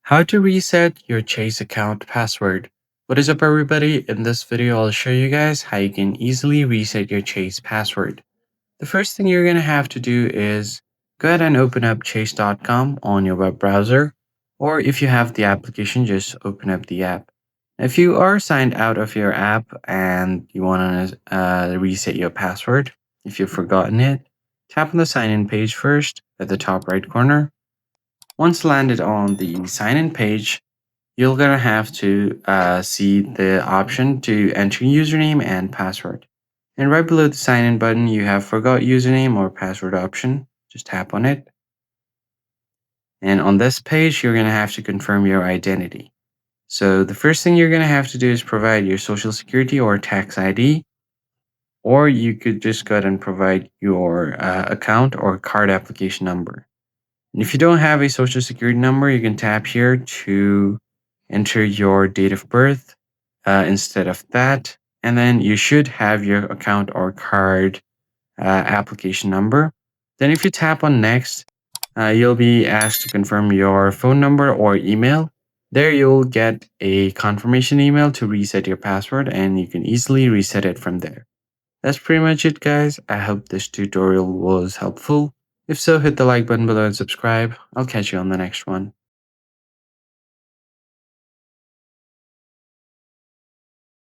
How to reset your Chase account password. What is up, everybody? In this video, I'll show you guys how you can easily reset your Chase password. The first thing you're going to have to do is go ahead and open up chase.com on your web browser, or if you have the application, just open up the app. If you are signed out of your app and you want to reset your password, if you've forgotten it, tap on the sign in page first at the top right corner. Once landed on the sign in page, you're gonna have to see the option to enter username and password. And right below the sign in button, you have forgot username or password option. Just tap on it. And on this page, you're gonna have to confirm your identity. So the first thing you're gonna have to do is provide your social security or tax ID, or you could just go ahead and provide your account or card application number. And if you don't have a social security number, you can tap here to enter your date of birth instead of that. And then you should have your account or card application number. Then if you tap on next, you'll be asked to confirm your phone number or email. There you'll get a confirmation email to reset your password, and you can easily reset it from there. That's pretty much it, guys. I hope this tutorial was helpful. If so, hit the like button below and subscribe. I'll catch you on the next one.